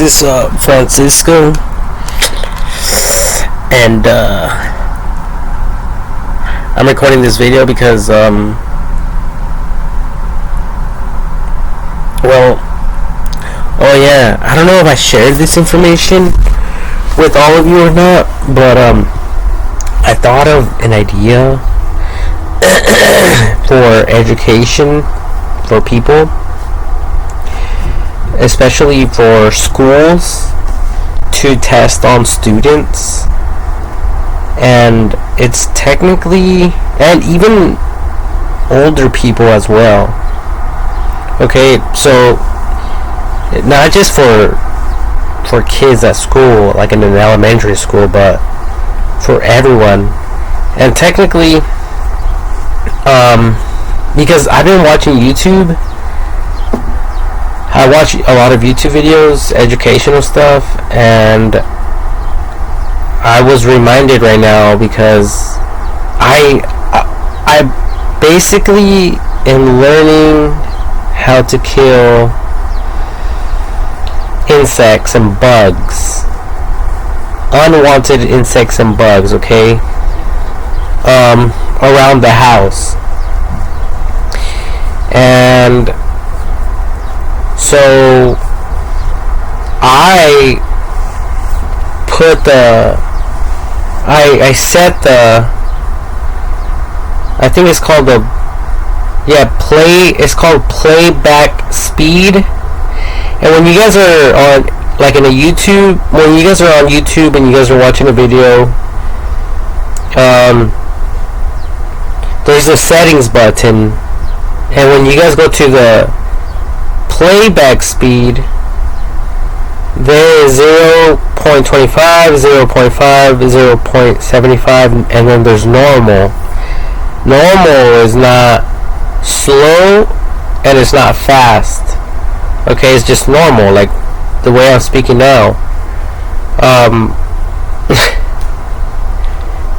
This is Francisco, and I'm recording this video because oh yeah, I don't know if I shared this information with all of you or not, but I thought of an idea for education for people, especially for schools, to test on students. And it's technically, and even older people as well. Okay, so not just for kids at school, like in an elementary school, but for everyone. And technically, because I've been watching YouTube, I watch a lot of YouTube videos, educational stuff, and I was reminded right now because I basically am learning how to kill insects and bugs, unwanted insects and bugs, okay, around the house. And so I put I set I think it's called it's called playback speed. And when you guys are on, like in a YouTube, when you guys are on YouTube and you guys are watching a video, there's a settings button, and when you guys go to the playback speed, there is 0.25, 0.5, 0.75, and then there's normal. Normal is not slow and it's not fast. Okay, it's just normal, like the way I'm speaking now.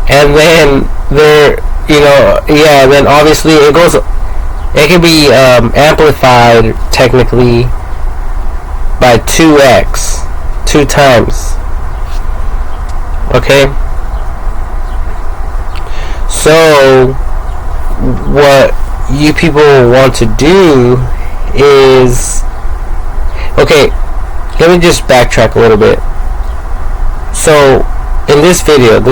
And then there, then obviously it can be amplified technically by 2x, 2 times. Okay? So what you people want to do is, okay, let me just backtrack a little bit. So in this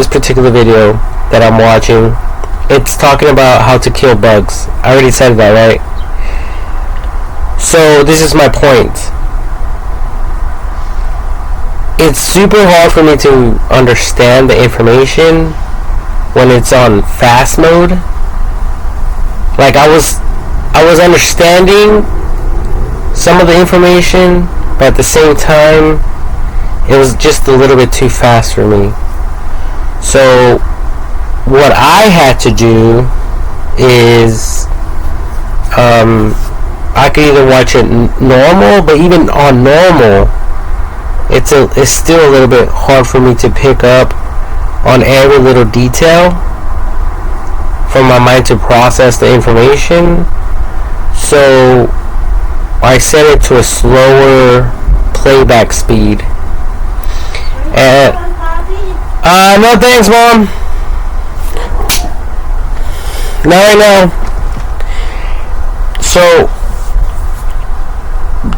particular video that I'm watching, it's talking about how to kill bugs. I already said that, right? So this is my point. It's super hard for me to understand the information when it's on fast mode. Like I was understanding some of the information, but at the same time it was just a little bit too fast for me. So what I had to do is I could either watch it normal, but even on normal it's still a little bit hard for me to pick up on every little detail for my mind to process the information. So I set it to a slower playback speed. And no thanks, Mom. Not right now. So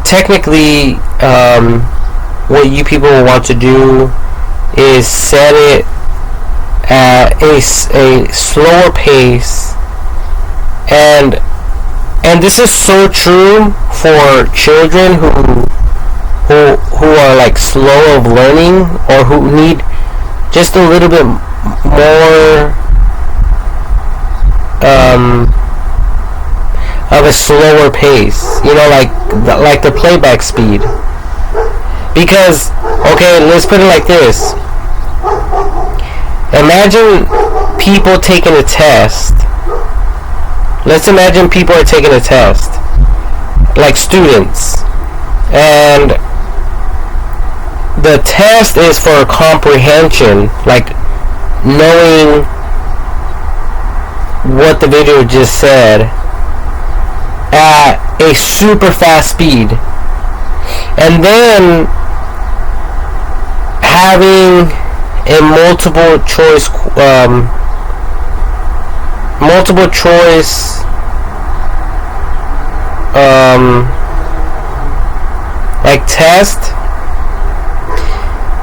technically, what you people will want to do is set it at a slower pace, and this is so true for children who are like slow of learning, or who need just a little bit more of a slower pace, like the playback speed. Because, okay, let's put it like this. Imagine people taking a test. Let's imagine people are taking a test, like students, and the test is for comprehension, like knowing what the video just said at a super fast speed. And then having a multiple choice like test,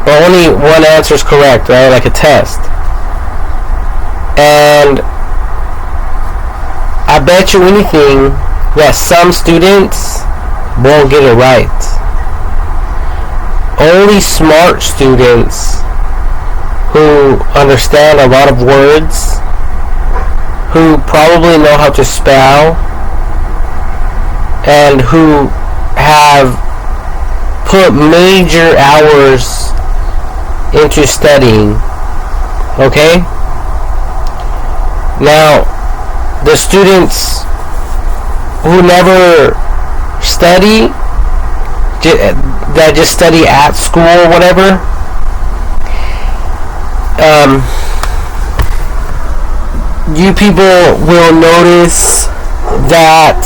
but only one answer is correct, right? Like a test. And I bet you anything that some students won't get it right. Only smart students who understand a lot of words, who probably know how to spell, and who have put major hours into studying. Okay? Now, the students who never study, that just study at school or whatever, you people will notice that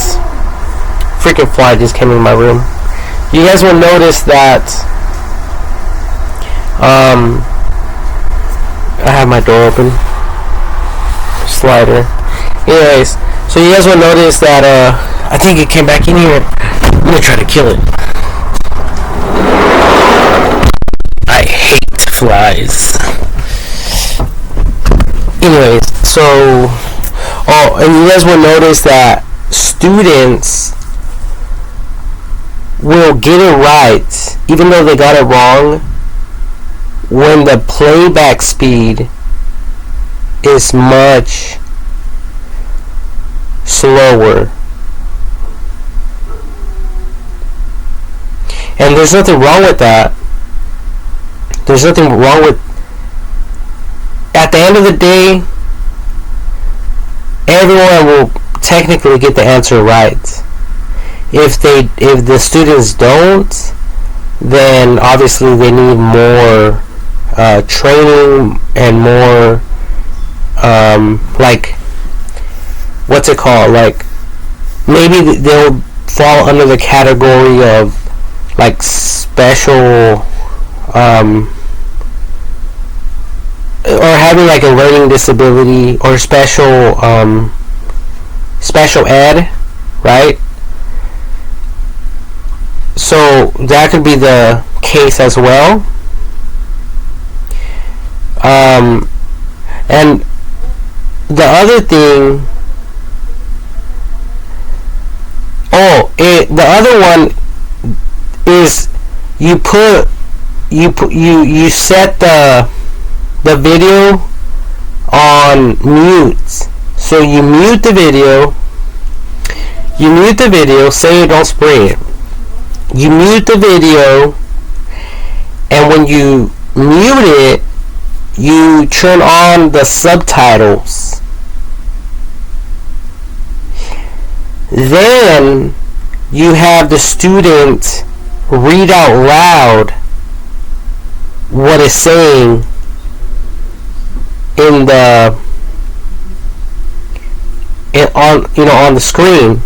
freaking fly just came in my room. You guys will notice that I have my door open. Slider. Anyways, so you guys will notice that I think it came back in here. I'm gonna try to kill it. I hate flies. Anyways, so and you guys will notice that students will get it right even though they got it wrong when the playback speed is much slower. And there's nothing wrong with that. There's nothing wrong with, at the end of the day, everyone will technically get the answer right. If the students don't, then obviously they need more training and more like, what's it called, like maybe they'll fall under the category of like special or having like a learning disability or special ed, right? So that could be the case as well. And the other thing, the other one is you set the video on mute. So you mute the video, say you don't spray it. You mute the video, and when you mute it, you turn on the subtitles. Then you have the student read out loud what it's saying on the screen.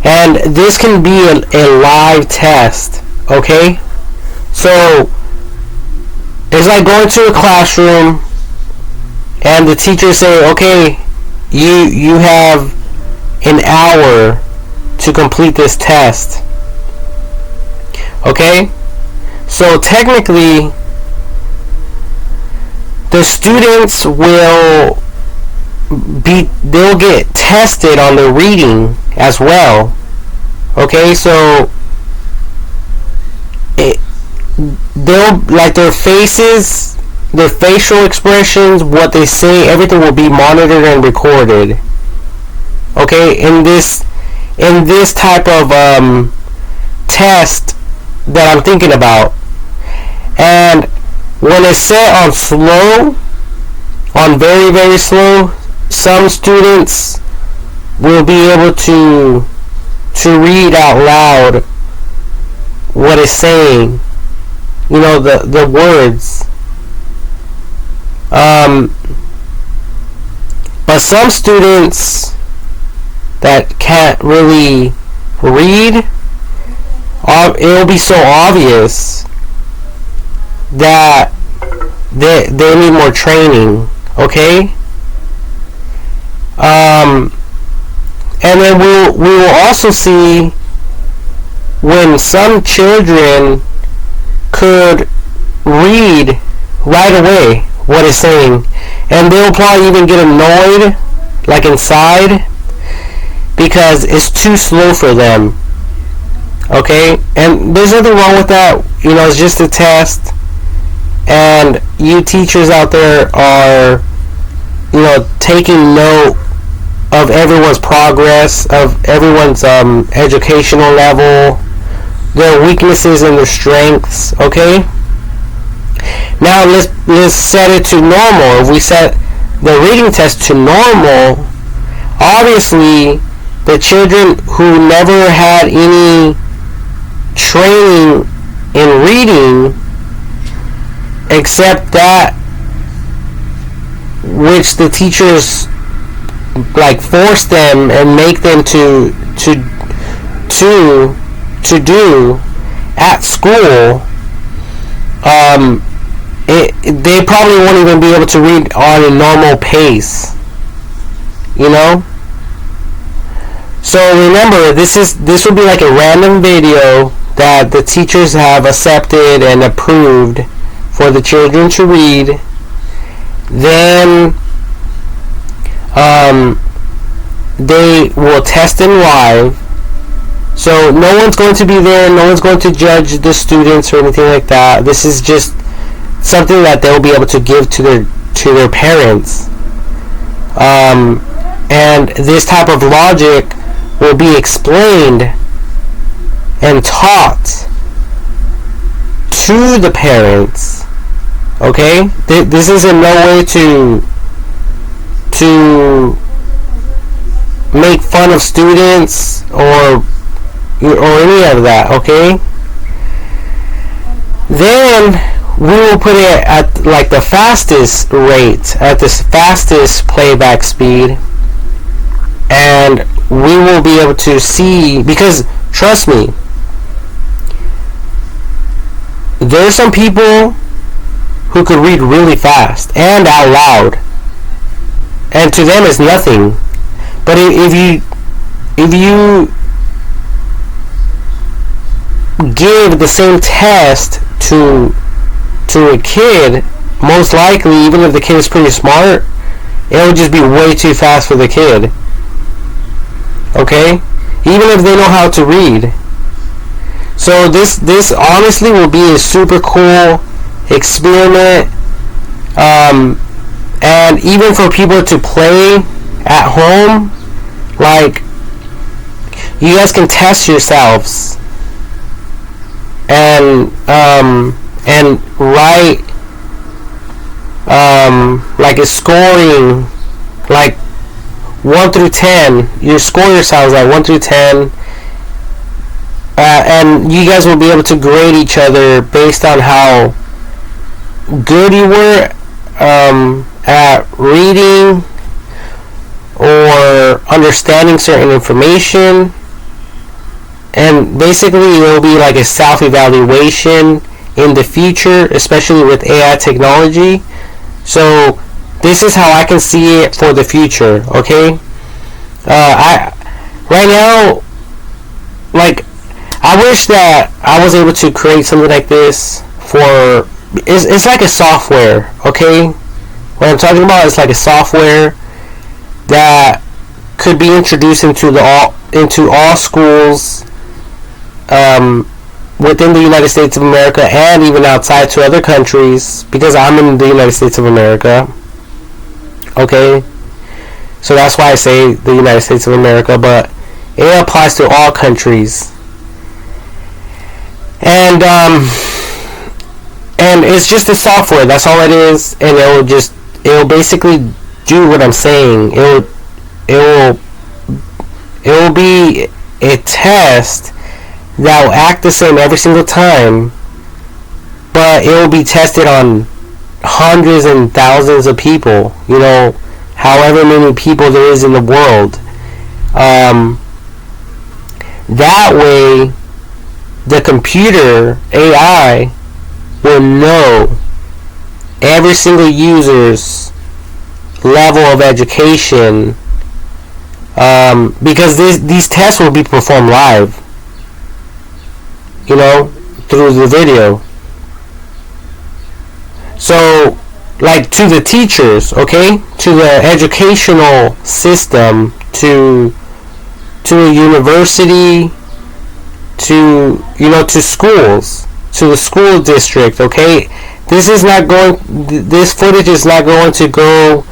And this can be a live test, okay? So it's like going to a classroom and the teacher say, okay, you have an hour to complete this test. Okay? So technically, the students they'll get tested on their reading as well. Okay, so they'll, like, their faces, their facial expressions, what they say, everything will be monitored and recorded. Okay, in this type of test that I'm thinking about. And when it's set on slow, on very, very slow, some students will be able to read out loud what it's saying, the words. But some students that can't really read, it'll be so obvious that they need more training, okay? And then we will also see when some children could read right away what it's saying, and they'll probably even get annoyed, like inside, because it's too slow for them. Okay, and there's nothing wrong with that. You know, it's just a test, and you teachers out there are, you know, taking note of everyone's progress, of everyone's educational level, their weaknesses and their strengths. Okay. Now let's set it to normal. If we set the reading test to normal, obviously the children who never had any training in reading except that which the teachers like force them and make them to do at school, they probably won't even be able to read on a normal pace, you know. So remember, this will be like a random video that the teachers have accepted and approved for the children to read. Then they will test them live. So no one's going to be there, no one's going to judge the students or anything like that. This is just something that they'll be able to give to their parents. And this type of logic will be explained and taught to the parents. Okay? This is in no way to make fun of students or any of that. Okay? Then we will put it at like the fastest rate, at this fastest playback speed, and we will be able to see, because trust me, there are some people who could read really fast and out loud, and to them it's nothing. But if you give the same test to a kid, most likely, even if the kid is pretty smart, it will just be way too fast for the kid. Okay? Even if they know how to read. So this honestly will be a super cool experiment, and even for people to play at home, like, you guys can test yourselves and write like a scoring, like 1 through 10. You score yourselves like 1 through 10, and you guys will be able to grade each other based on how good you were at reading or understanding certain information. And basically it will be like a self-evaluation in the future, especially with AI technology. So this is how I can see it for the future. Okay, right now, like, I wish that I was able to create something like this for, it's like a software. Okay, what I'm talking about is like a software that could be introduced into all schools within the United States of America and even outside to other countries, because I'm in the United States of America. Okay, so that's why I say the United States of America, but it applies to all countries. And it's just a software, that's all it is, and it will basically do what I'm saying. It will be a test that will act the same every single time, but it will be tested on hundreds and thousands of people, you know, however many people there is in the world. That way the computer AI will know every single user's level of education, because these tests will be performed live, through the video. So, like, to the teachers, okay, to the educational system, to a university, to schools, to the school district, okay. This footage is not going to go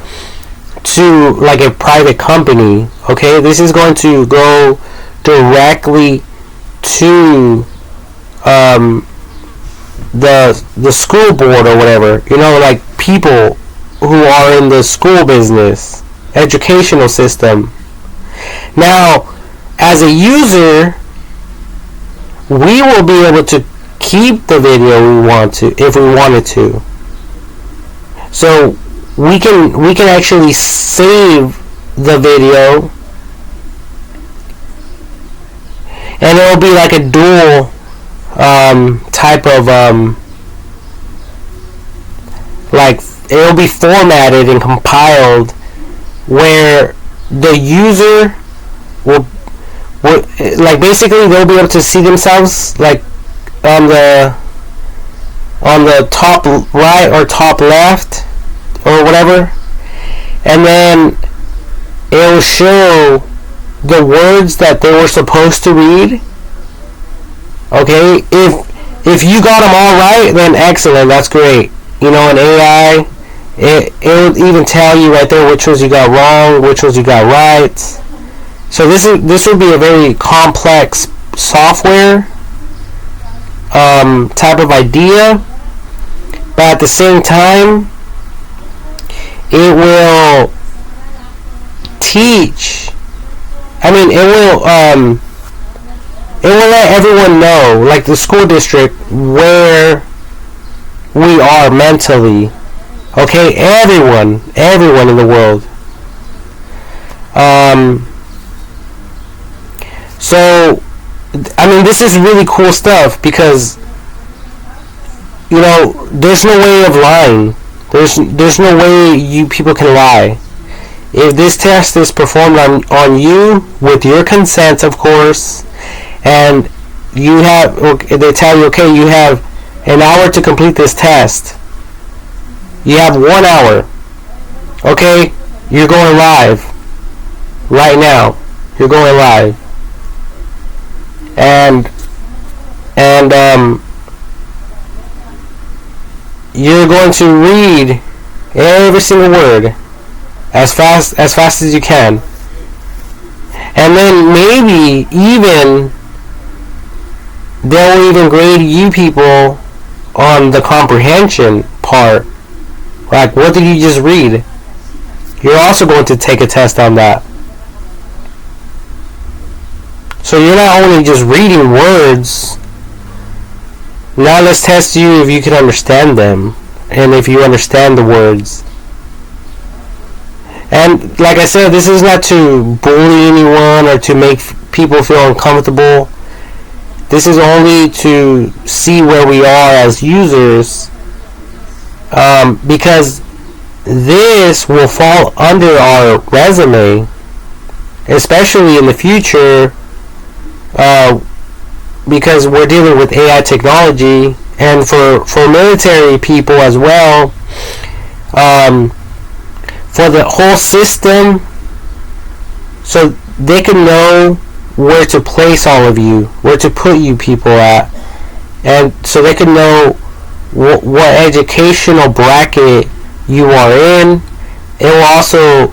to like a private company, okay. This is going to go directly to the school board or whatever, like people who are in the school business, educational system. Now, as a user, we will be able to keep the video we want to, if we wanted to. So we can actually save the video, and it'll be like a dual type of like, it'll be formatted and compiled where the user will like, basically they'll be able to see themselves like on the top right or top left or whatever, and then it'll show the words that they were supposed to read. Okay, if you got them all right, then excellent, that's great. In AI, it'll even tell you right there which ones you got wrong, which ones you got right. So this would be a very complex software type of idea, but at the same time, it will teach. I mean, it will let everyone know, like the school district, where we are mentally. Okay, everyone in the world. So, I mean, this is really cool stuff because, there's no way of lying. There's no way you people can lie. If this test is performed on you, with your consent, of course, and they tell you, okay, you have an hour to complete this test. You have 1 hour. Okay, you're going live. Right now, you're going live. And you're going to read every single word as fast as you can, and then maybe even they'll even grade you people on the comprehension part. Like, what did you just read? You're also going to take a test on that. So you're not only just reading words. Now let's test you if you can understand them, and if you understand the words. And like I said, this is not to bully anyone or to make people feel uncomfortable. This is only to see where we are as users, because this will fall under our resume, especially in the future, because we're dealing with AI technology, and for military people as well, for the whole system, so they can know where to place all of you, where to put you people at, and so they can know what educational bracket you are in. It will also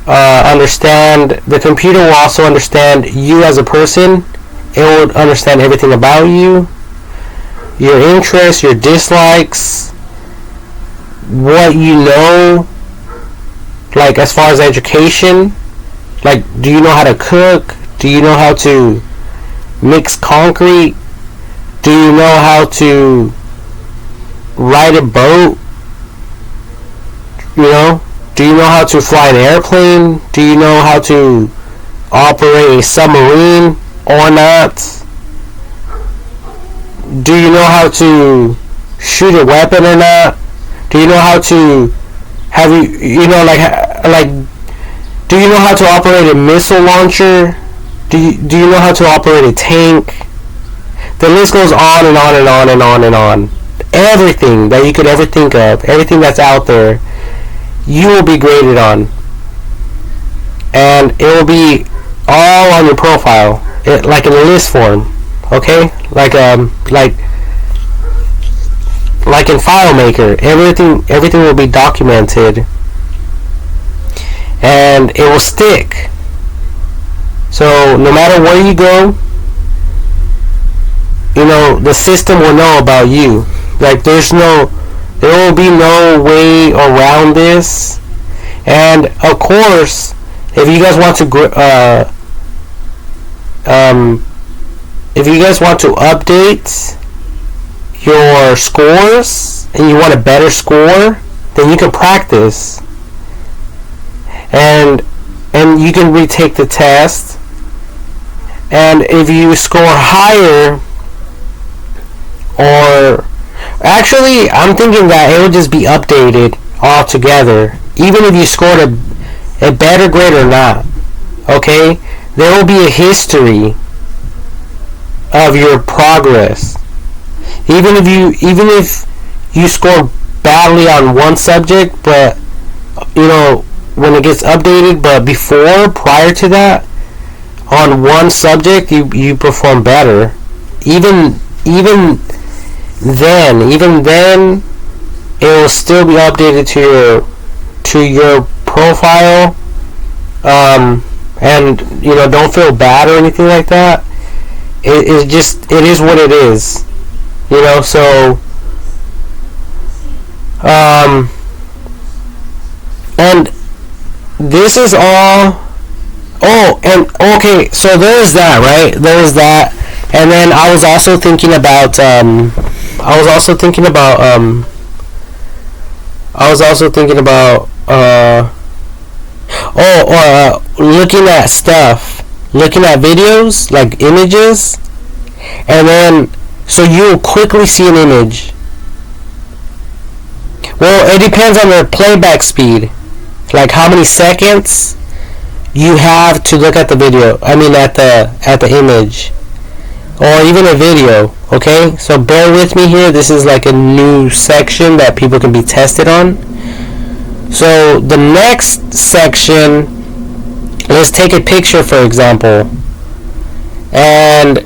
understand, the computer will also understand you as a person. It will understand everything about you, your interests, your dislikes, what you know, like as far as education. Like, do you know how to cook? Do you know how to mix concrete? Do you know how to ride a boat? Do you know how to fly an airplane? Do you know how to operate a submarine or not? Do you know how to shoot a weapon or not? Do you know how to have you know like do you know how to operate a missile launcher? Do you know how to operate a tank? The list goes on and on and on and on and on. Everything that you could ever think of, everything that's out there, you will be graded on, and it will be all on your profile, like in a list form. Okay, like in FileMaker, everything will be documented, and it will stick. So no matter where you go, you know, the system will know about you. Like there will be no way around this. And of course, if you guys want to update your scores and you want a better score, then you can practice, and you can retake the test. And if you score higher, or actually, I'm thinking that it will just be updated altogether, even if you scored a better grade or not. Okay, there will be a history of your progress. Even if you score badly on one subject, but you know, when it gets updated, but prior to that, on one subject you perform better. Even then it will still be updated to your profile, and you know, don't feel bad or anything like that. It is what it is, you know. So and this is all. Oh, and okay, so there's that, right? There's that. And then I was also thinking about looking at stuff, looking at videos, like images, and then so you'll quickly see an image. Well, it depends on the playback speed, like how many seconds you have to look at the video. I mean, at the image, or even a video. Okay, so bear with me here. This is like a new section that people can be tested on. So the next section, let's take a picture, for example, and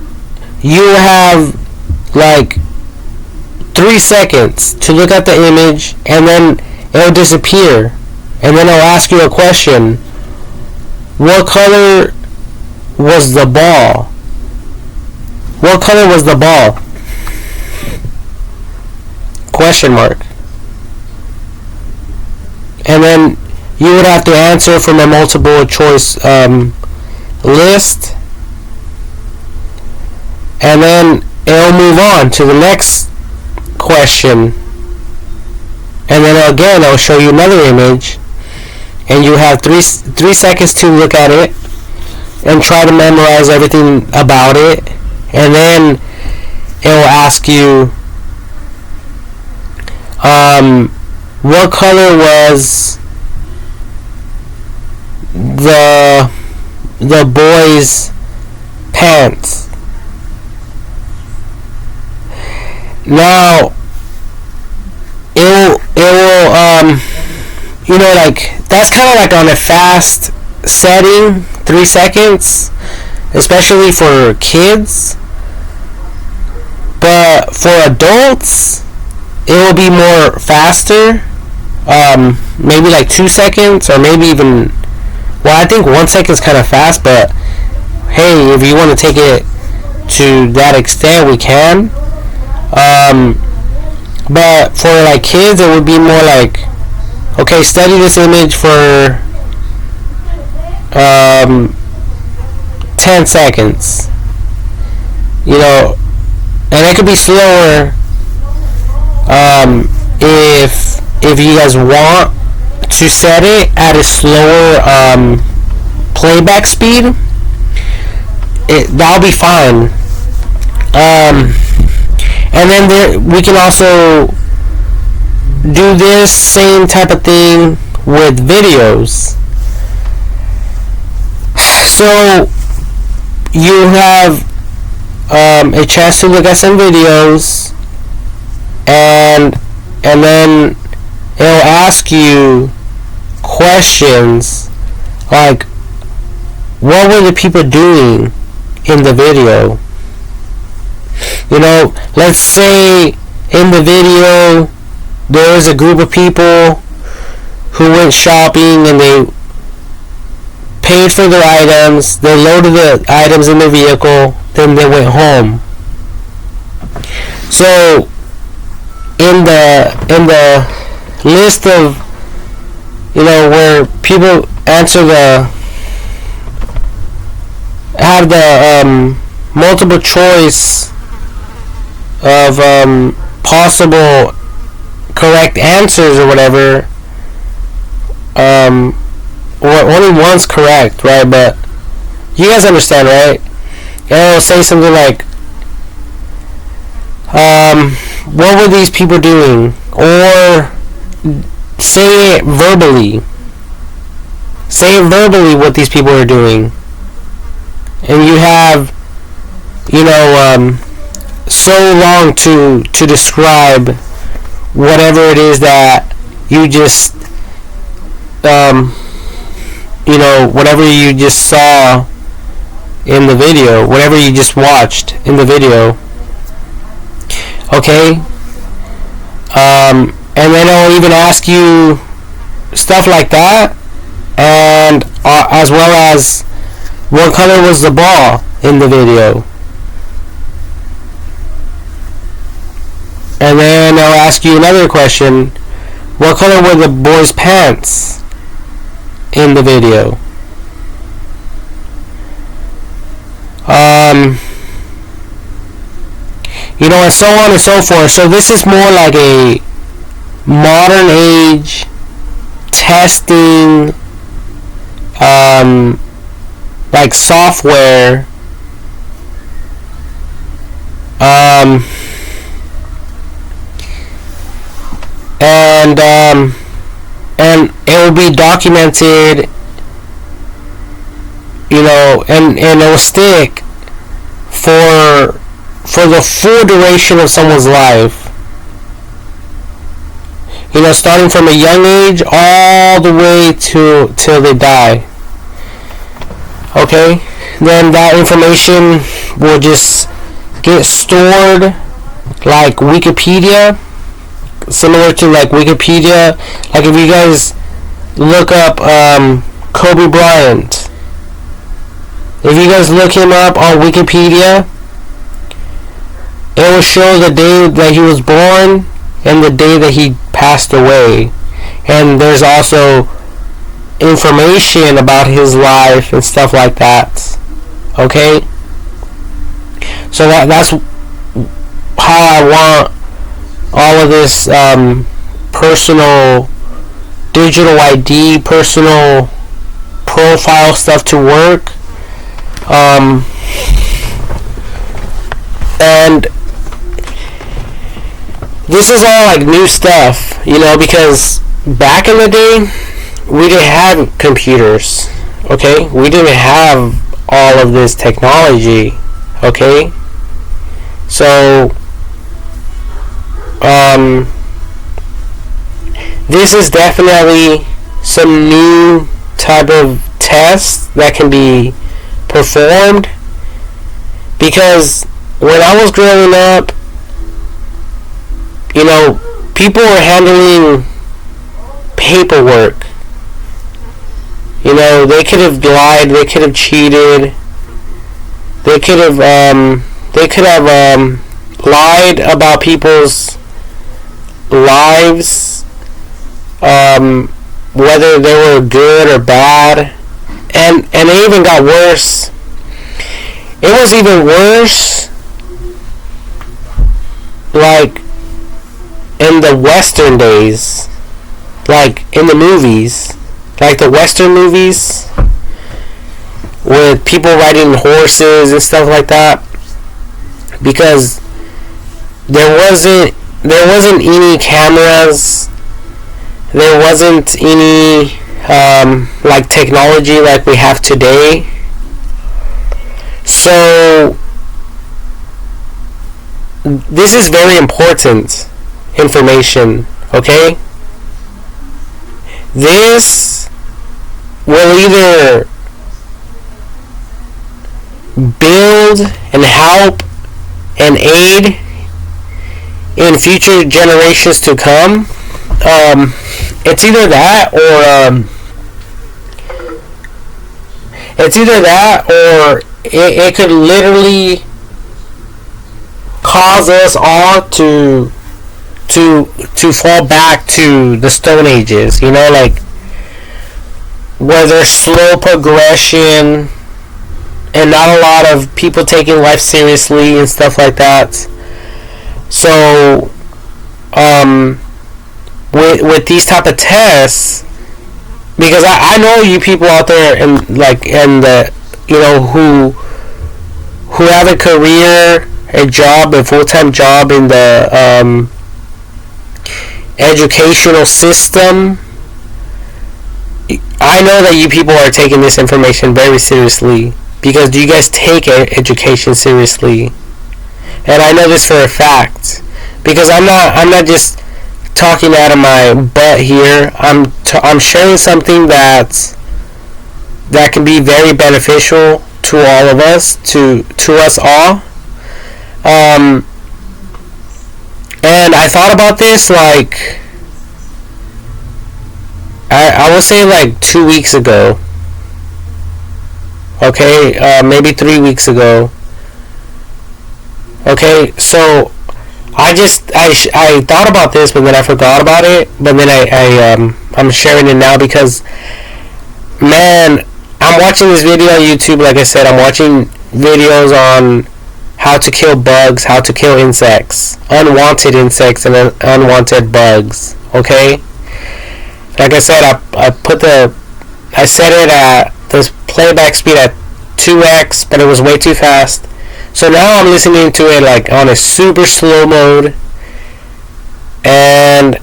you have like 3 seconds to look at the image, and then it'll disappear, and then it'll ask you a question. What color was the ball? What color was the ball? Question mark. And then you would have to answer from a multiple choice list, and then it'll move on to the next question, and then again it'll show you another image, and you have 3 seconds to look at it and try to memorize everything about it, and then it will ask you what color was the boy's pants. Now it will you know, like, that's kind of like on a fast setting, 3 seconds, especially for kids. But for adults, it will be more faster, maybe like 2 seconds, or maybe even, well, I think 1 second is kind of fast, but hey, if you want to take it to that extent, we can. But for like kids, it would be more like, okay, study this image for 10 seconds. You know, and it could be slower if you guys want to set it at a slower playback speed. That'll be fine. And then we can also do this same type of thing with videos. So you have a chance to look at some videos, and then it'll ask you questions like, what were the people doing in the video? You know, let's say in the video there was a group of people who went shopping and they paid for their items, they loaded the items in the vehicle, then they went home. So in the list of, you know, where people answer have the multiple choice of possible correct answers or whatever, only one's correct, right? But you guys understand, right? And it'll say something like, what were these people doing? Or say it verbally. Say it verbally what these people are doing. And you have, you know, so long to describe whatever it is that you just, you know, whatever you just saw in the video, whatever you just watched in the video. Okay? And then it'll even ask you stuff like that, and as well as what color was the ball in the video. And then I'll ask you another question. What color were the boys' pants in the video? You know, and so on and so forth. So this is more like a modern age testing, like software, and it will be documented, you know, and it will stick for the full duration of someone's life. You know, starting from a young age all the way till they die. Okay? Then that information will just get stored like Wikipedia, similar to like Wikipedia. Like if you guys look up Kobe Bryant, if you guys look him up on Wikipedia, it will show the day that he was born and the day that he passed away. And there's also information about his life and stuff like that. Okay? So that's how I want all of this personal digital ID, personal profile stuff to work. And this is all like new stuff, you know, because back in the day, we didn't have computers, okay? We didn't have all of this technology, okay? So, this is definitely some new type of test that can be performed, because when I was growing up, you know, people were handling paperwork. You know, they could have lied, they could have cheated, they could have lied about people's lives, whether they were good or bad, and it even got worse. It was even worse, like in the Western days, like in the movies, like the Western movies, with people riding horses and stuff like that, because there wasn't any cameras. There wasn't any like technology like we have today. So this is very important information, okay? This will either build and help and aid in future generations to come. It's either that or it could literally cause us all to fall back to the Stone Ages, you know, like where there's slow progression and not a lot of people taking life seriously and stuff like that. So with these type of tests, because I know you people out there and the, you know, who have a career, a job, a full-time job in the educational system. I know that you people are taking this information very seriously, because you guys take education seriously, and I know this for a fact, because I'm not just talking out of my butt here. I'm sharing something that can be very beneficial to all of us, to us all. And I thought about this like I would say like 2 weeks ago. Okay, maybe 3 weeks ago. Okay, so I thought about this, but then I forgot about it. But then I'm sharing it now because, man, I'm watching this video on YouTube. Like I said, I'm watching videos on how to kill bugs, how to kill insects, unwanted insects and unwanted bugs. Okay, like I said, I set it at the playback speed at 2x, but it was way too fast. So now I'm listening to it like on a super slow mode, and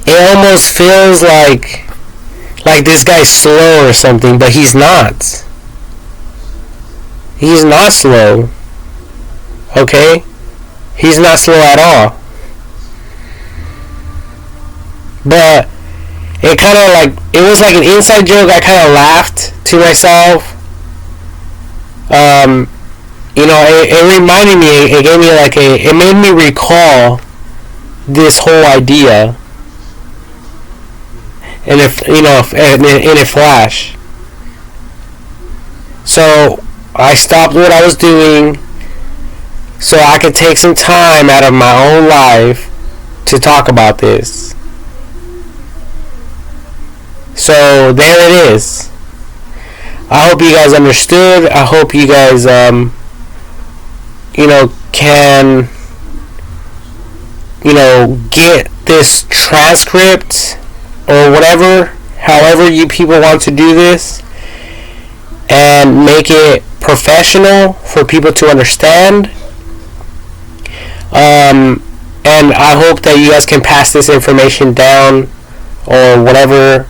it almost feels like this guy's slow or something, but he's not. He's not slow. Okay? He's not slow at all. But it kind of like, it was like an inside joke. I kind of laughed to myself. You know, it reminded me, it gave me like it made me recall this whole idea. And if, you know, in a flash. So I stopped what I was doing so I could take some time out of my own life to talk about this. So there it is. I hope you guys understood. I hope you guys, you know, can, you know, get this transcript or whatever, however you people want to do this, and make it professional for people to understand. And I hope that you guys can pass this information down or whatever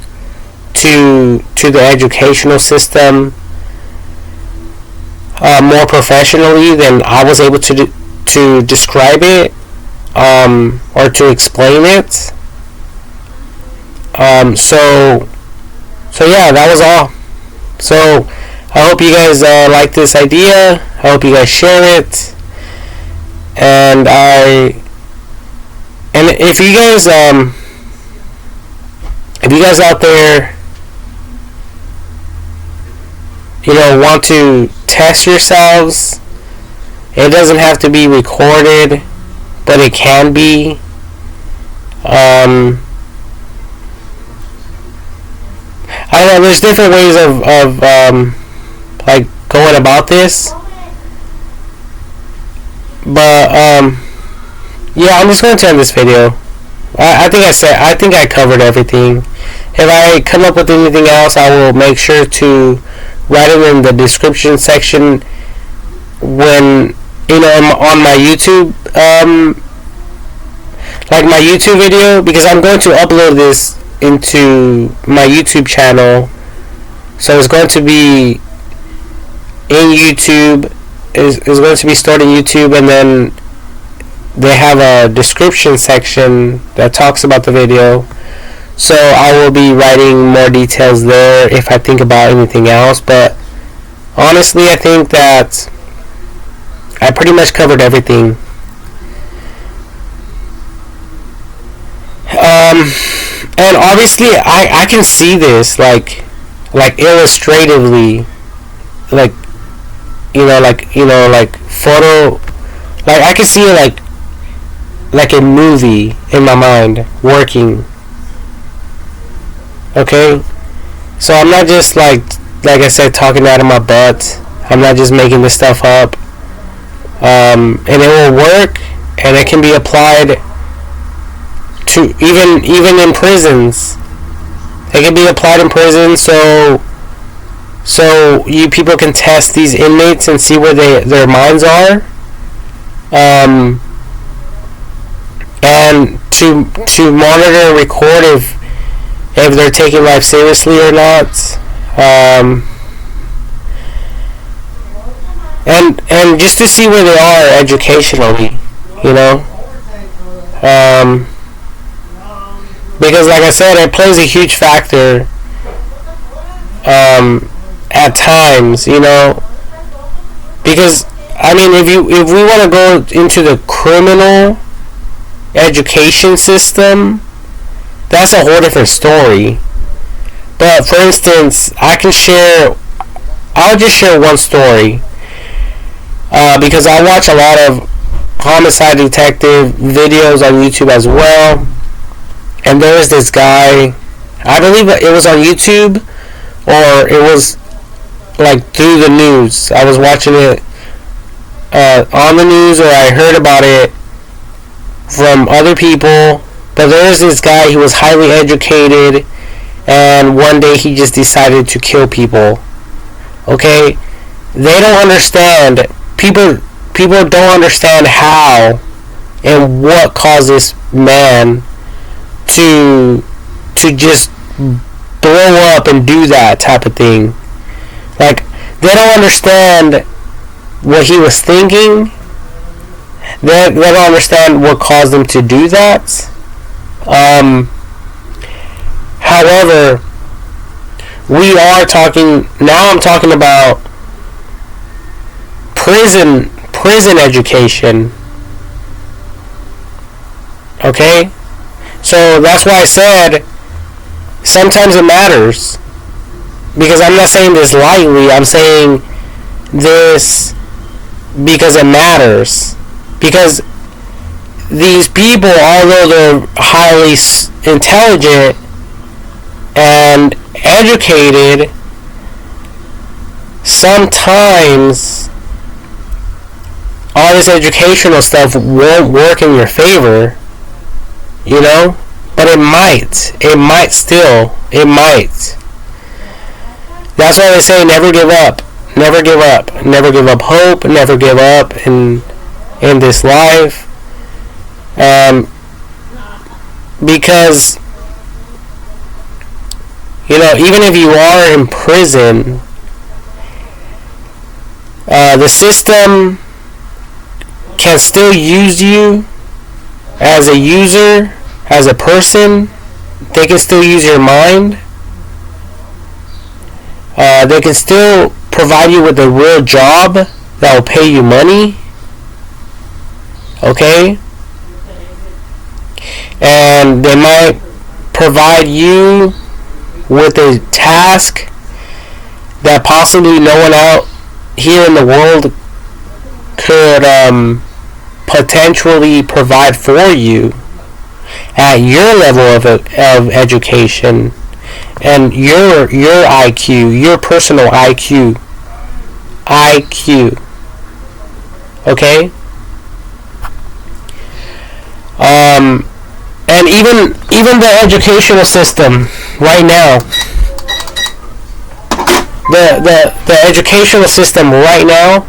to the educational system more professionally than I was able to describe it or to explain it. So yeah, that was all. So I hope you guys like this idea. I hope you guys share it. And if you guys out there, you know, want to test yourselves, it doesn't have to be recorded, but it can be. I don't know, there's different ways of like going about this. But yeah, I'm just going to end this video. I think I covered everything. If I come up with anything else, I will make sure to write it in the description section when on my YouTube, like my YouTube video, because I'm going to upload this into my YouTube channel. So it's going to be in YouTube. Is going to be stored in YouTube, and then they have a description section that talks about the video. So I will be writing more details there if I think about anything else. But honestly, I think that I pretty much covered everything. And obviously, I can see this like illustratively, like like photo, like I can see it like a movie in my mind working. Okay, so I'm not just like I said, talking out of my butt. I'm not just making this stuff up. And it will work, and it can be applied to even in prisons. It can be applied in prison, so you people can test these inmates and see where their minds are, and to monitor and record if they're taking life seriously or not, and just to see where they are educationally, because like I said, it plays a huge factor at times, because I mean, if we want to go into the criminal education system, that's a whole different story. But for instance, I'll just share one story, because I watch a lot of homicide detective videos on YouTube as well, and there is this guy, I believe it was on YouTube, or it was like through the news. I was watching it on the news, or I heard about it from other people. But there was this guy who was highly educated, and one day he just decided to kill people. Okay, they don't understand. People don't understand how and what caused this man to just blow up and do that type of thing. Like, they don't understand what he was thinking. They don't understand what caused him to do that. However, I'm talking about prison education. Okay? So that's why I said sometimes it matters. Because I'm not saying this lightly, I'm saying this because it matters. Because these people, although they're highly intelligent and educated, sometimes all this educational stuff won't work in your favor, but it might. It might. That's why they say never give up. Never give up. Never give up hope. Never give up in this life. Because, even if you are in prison, the system can still use you as a user, as a person. They can still use your mind. They can still provide you with a real job that will pay you money. Okay? And they might provide you with a task that possibly no one out here in the world could potentially provide for you at your level of education and your IQ, your personal IQ. Okay? And even the educational system right now, the educational system right now,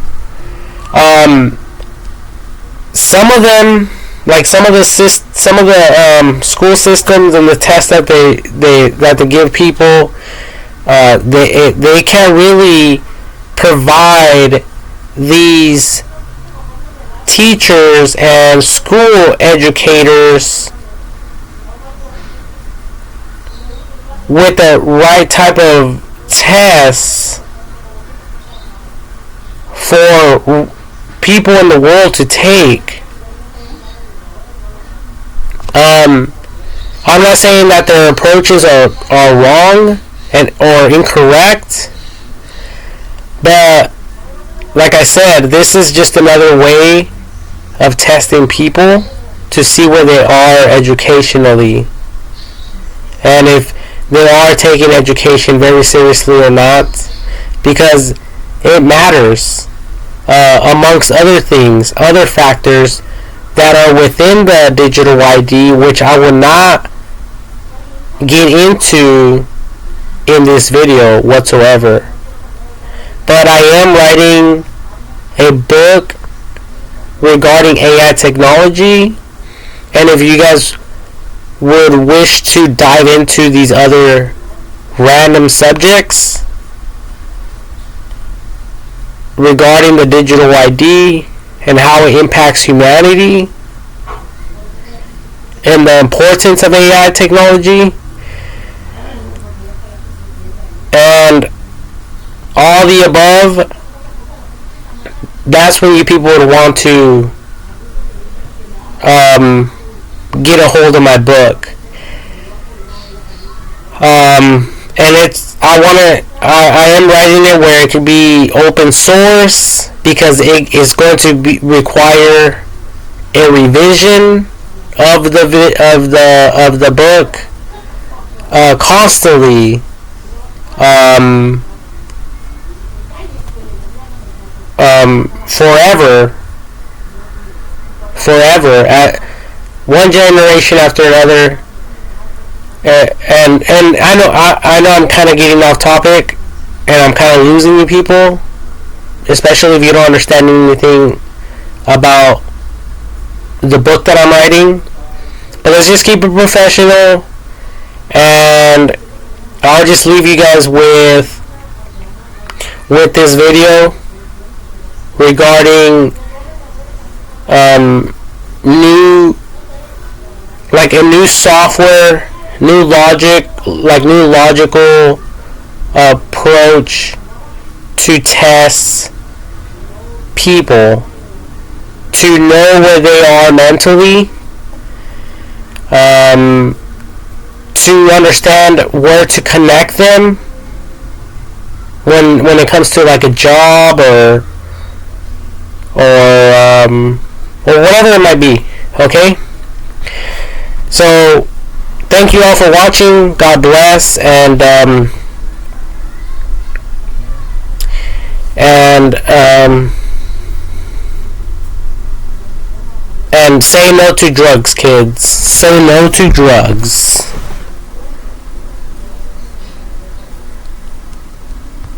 some of them, like some of the school systems and the tests that they give people, they can't really provide these teachers and school educators with the right type of tests for people in the world to take. I'm not saying that their approaches are wrong or incorrect, but like I said, this is just another way of testing people to see where they are educationally, and if they are taking education very seriously or not, because it matters, amongst other things, other factors that are within the digital ID, which I will not get into in this video whatsoever. But I am writing a book regarding AI technology, and if you guys would wish to dive into these other random subjects regarding the digital ID and how it impacts humanity and the importance of AI technology and all the above, that's when you people would want to get a hold of my book. And I am writing it where it can be open source, because it is going to require a revision of the book constantly, forever, at one generation after another. And I know I'm kind of getting off topic, and I'm kind of losing you people, especially if you don't understand anything about the book that I'm writing. But let's just keep it professional, and I'll just leave you guys with this video regarding a new software, new logical approach to test people, to know where they are mentally, to understand where to connect them when it comes to like a job or whatever it might be. Okay, so thank you all for watching. God bless, and say no to drugs, kids. Say no to drugs.